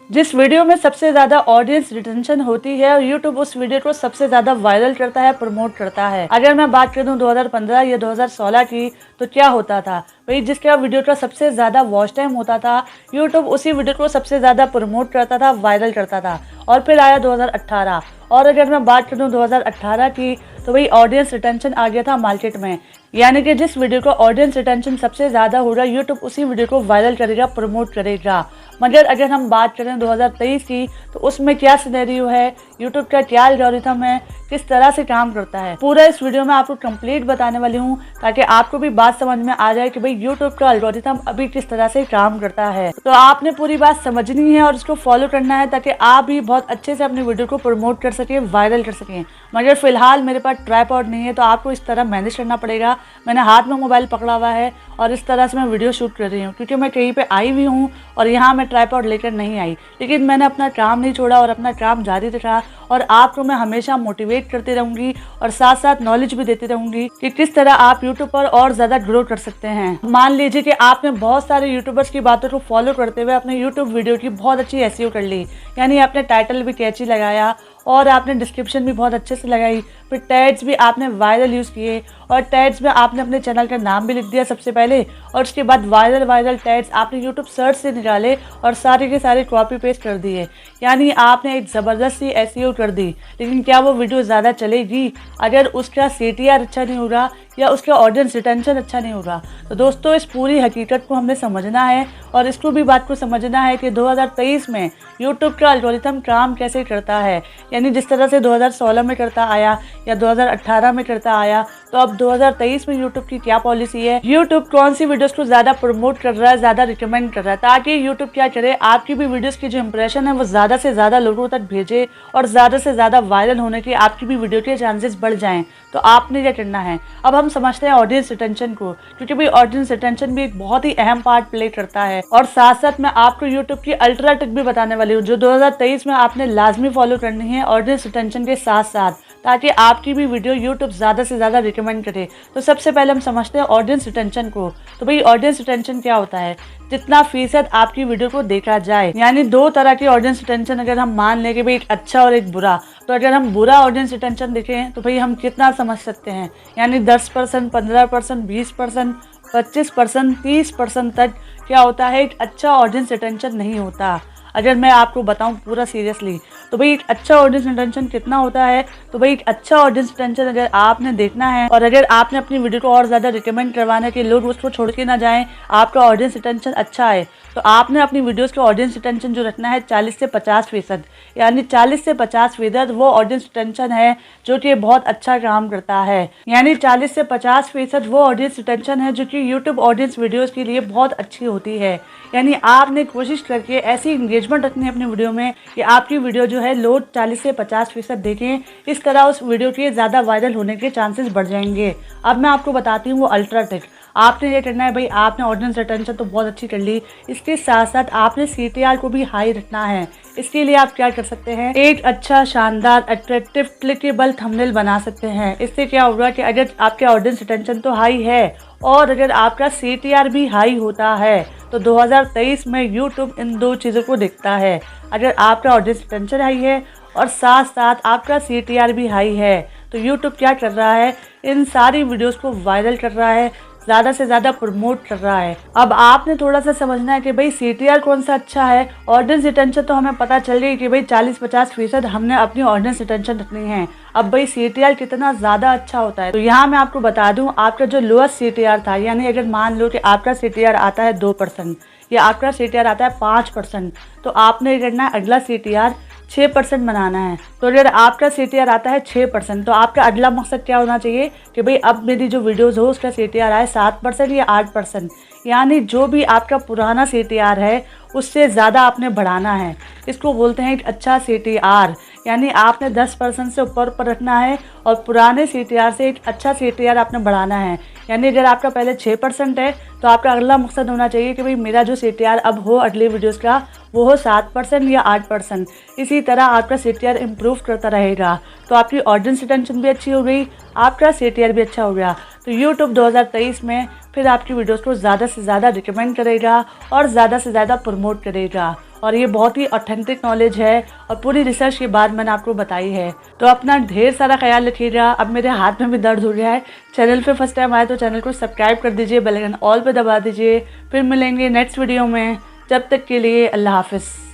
जिस वीडियो में सबसे ज़्यादा ऑडियंस रिटेंशन होती है और यूट्यूब उस वीडियो को सबसे ज़्यादा वायरल करता है, प्रमोट करता है। अगर मैं बात करूं 2015 या 2016 की, तो क्या होता था भाई, जिसका वीडियो का सबसे ज़्यादा वॉच टाइम होता था, यूट्यूब उसी वीडियो को सबसे ज़्यादा प्रमोट करता था, वायरल करता था। और फिर आया 2018, और अगर मैं बात करूं 2018 की, तो भाई ऑडियंस रिटेंशन आ गया था मार्केट में। यानी कि जिस वीडियो का ऑडियंस रिटेंशन सबसे ज़्यादा होगा, यूट्यूब उसी वीडियो को वायरल करेगा, प्रमोट करेगा। मगर अगर हम बात करें 2023 की, तो उसमें क्या सिनेरियो है, यूट्यूब का क्या एल्गोरिथम है, किस तरह से काम करता है, पूरा इस वीडियो में आपको कंप्लीट बताने वाली हूँ, ताकि आपको भी बात समझ में आ जाए कि भाई यूट्यूब का एल्गोरिथम अभी किस तरह से काम करता है। तो आपने पूरी बात समझनी है और इसको फॉलो करना है, ताकि आप भी बहुत अच्छे से अपनी वीडियो को प्रमोट कर सकें, वायरल कर सकें। मगर फिलहाल मेरे पास ट्राइपॉड नहीं है, तो आपको इस तरह मैनेज करना पड़ेगा। मैंने हाथ में मोबाइल पकड़ा हुआ है और इस तरह से मैं वीडियो शूट कर रही हूँ, क्योंकि मैं कहीं पे आई हुई हूँ और यहाँ मैं ट्राइपॉड लेकर नहीं आई। लेकिन मैंने अपना काम नहीं छोड़ा और अपना काम जारी रखा, और आपको मैं हमेशा मोटिवेट करती रहूँगी और साथ साथ नॉलेज भी देती रहूँगी कि किस तरह आप यूट्यूब पर और ज़्यादा ग्रो कर सकते हैं। मान लीजिए कि आपने बहुत सारे यूट्यूबर्स की बातों को फॉलो करते हुए अपने यूट्यूब वीडियो की बहुत अच्छी एसईओ कर ली, यानी आपने टाइटल भी कैची लगाया और आपने डिस्क्रिप्शन भी बहुत अच्छे से लगाई, फिर टैग्स भी आपने वायरल यूज़ किए, और टैग्स में आपने अपने चैनल का नाम भी लिख दिया सबसे पहले, और उसके बाद वायरल टैग्स आपने यूट्यूब सर्च से निकाले और सारे के सारे कॉपी पेस्ट कर दिए। यानी आपने एक ज़बरदस्त सी एसईओ कर दी। लेकिन क्या वो वीडियो ज़्यादा चलेगी अगर उसका सीटीआर अच्छा नहीं होगा या उसका ऑडियंस रिटेंशन अच्छा नहीं होगा? तो दोस्तों, इस पूरी हकीकत को हमने समझना है और इसको भी बात को समझना है कि 2023 में यूट्यूब का एल्गोरिथम काम कैसे करता है। यानी जिस तरह से 2016 में करता आया या 2018 में करता आया, तो अब 2023 में यूट्यूब की क्या पॉलिसी है, यूट्यूब कौन सी वीडियोस को ज़्यादा प्रमोट कर रहा है, ज़्यादा रिकमेंड कर रहा है, ताकि यूट्यूब क्या करे, आपकी भी वीडियोस की जो इंप्रेशन है वो ज़्यादा से ज़्यादा लोगों तक भेजे और ज़्यादा से ज़्यादा वायरल होने की आपकी भी वीडियो के चांसेस बढ़ जाएँ। तो आपने क्या करना है, अब हम समझते हैं ऑडियंस रिटेंशन को, क्योंकि भाई ऑडियंस रिटेंशन भी एक बहुत ही अहम पार्ट प्ले करता है। और साथ साथ मैं आपको यूट्यूब की अल्ट्रा टिक भी बताने वाली हूँ, जो 2023 में आपने लाजमी फॉलो करनी है ऑडियंस रिटेंशन के साथ साथ, ताकि आपकी भी वीडियो यूट्यूब ज़्यादा से ज़्यादा रिकमेंड करे। तो सबसे पहले हम समझते हैं ऑडियंस रिटेंशन को। तो भाई ऑडियंस रिटेंशन क्या होता है, जितना फीसद आपकी वीडियो को देखा जाए। यानी दो तरह की ऑडियंस रिटेंशन अगर हम मान लें कि भाई एक अच्छा और एक बुरा, तो अगर हम बुरा ऑडियंस रिटेंशन देखें तो भाई हम कितना समझ सकते हैं, यानी 10%, 15%, 20%, 25%, 30% तक क्या होता है, एक अच्छा ऑडियंस रिटेंशन नहीं होता। अगर मैं आपको बताऊं पूरा सीरियसली, तो भाई एक अच्छा ऑडियंस रिटेंशन कितना होता है, तो भाई एक अच्छा ऑडियंस रिटेंशन अगर आपने देखना है और अगर आपने अपनी वीडियो को और ज़्यादा रिकमेंड करवाना है कि लोग उसको छोड़ के ना जाएं, आपका ऑडियंस रिटेंशन अच्छा है, तो आपने अपनी वीडियोस का ऑडियंस रिटेंशन जो रखना है 40 से 50%। यानी 40 से 50% वो ऑडियंस रिटेंशन है जो कि बहुत अच्छा काम करता है। यानी 40 से 50% वो ऑडियंस रिटेंशन है जो कि यूट्यूब ऑडियंस वीडियोस के लिए बहुत अच्छी होती है। यानी आपने कोशिश करके ऐसी इंगेजमेंट रखनी है अपनी वीडियो में कि आपकी वीडियो जो है लोग 40 से 50% देखें। इस तरह उस वीडियो के ज़्यादा वायरल होने के चांसेस बढ़ जाएंगे। अब मैं आपको बताती हूँ वो अल्ट्रा टिक। आपने ये करना है भाई, आपने ऑडियंस रिटेंशन तो बहुत अच्छी कर ली, इसके साथ साथ आपने सीटीआर को भी हाई रखना है। इसके लिए आप क्या कर सकते हैं, एक अच्छा शानदार अट्रैक्टिव क्लिकेबल थंबनेल बना सकते हैं। इससे क्या होगा कि अगर आपके ऑडियंस रिटेंशन तो हाई है और अगर आपका सीटीआर भी हाई होता है, तो 2023 में यूट्यूब इन दो चीज़ों को देखता है। अगर आपका ऑडियंस रिटेंशन हाई है और साथ साथ आपका सीटीआर भी हाई है, तो यूट्यूब क्या कर रहा है, इन सारी वीडियोस को वायरल कर रहा है, ज़्यादा से ज़्यादा प्रमोट कर रहा है। अब आपने थोड़ा सा समझना है कि भाई सीटीआर कौन सा अच्छा है। ऑडियंस रिटेंशन तो हमें पता चल गई कि भाई 40-50% हमने अपनी ऑडियंस रिटेंशन रखनी है। अब भाई सीटीआर कितना ज़्यादा अच्छा होता है, तो यहाँ मैं आपको बता दूँ, आपका जो लोएस्ट सीटीआर था, यानी अगर मान लो कि आपका सीटीआर आता है 2% या आपका सीटीआर आता है 5%, तो आपने करना है अगला सीटीआर 6% बनाना है। तो अगर आपका सीटीआर आता है 6%, तो आपका अगला मकसद क्या होना चाहिए कि भाई अब मेरी जो वीडियोस हो उसका सीटीआर आए 7% या 8%। यानी जो भी आपका पुराना सीटीआर है उससे ज़्यादा आपने बढ़ाना है। इसको बोलते हैं एक अच्छा सीटीआर। यानी आपने 10% से ऊपर रखना है और पुराने सीटीआर से एक अच्छा सीटीआर आपने बढ़ाना है। यानी अगर आपका पहले 6% है, तो आपका अगला मकसद होना चाहिए कि भाई मेरा जो सीटीआर अब हो अगले वीडियोस का वो हो 7% या 8%। इसी तरह आपका सीटीआर इम्प्रूव करता रहेगा, तो आपकी ऑडियंस रिटेंशन भी अच्छी हो गई, आपका सीटीआर भी अच्छा हो गया। तो यूट्यूब 2023 में फिर आपकी वीडियोस को ज़्यादा से ज़्यादा रिकमेंड करेगा और ज़्यादा से ज़्यादा प्रमोट करेगा। और ये बहुत ही ऑथेंटिक नॉलेज है और पूरी रिसर्च के बाद मैंने आपको बताई है। तो अपना ढेर सारा ख्याल रखिएगा। अब मेरे हाथ में भी दर्द हो गया है। चैनल पे फर्स्ट टाइम आए तो चैनल को सब्सक्राइब कर दीजिए, बेल आइकन ऑल पे दबा दीजिए। फिर मिलेंगे नेक्स्ट वीडियो में, जब तक के लिए अल्लाह हाफिज़।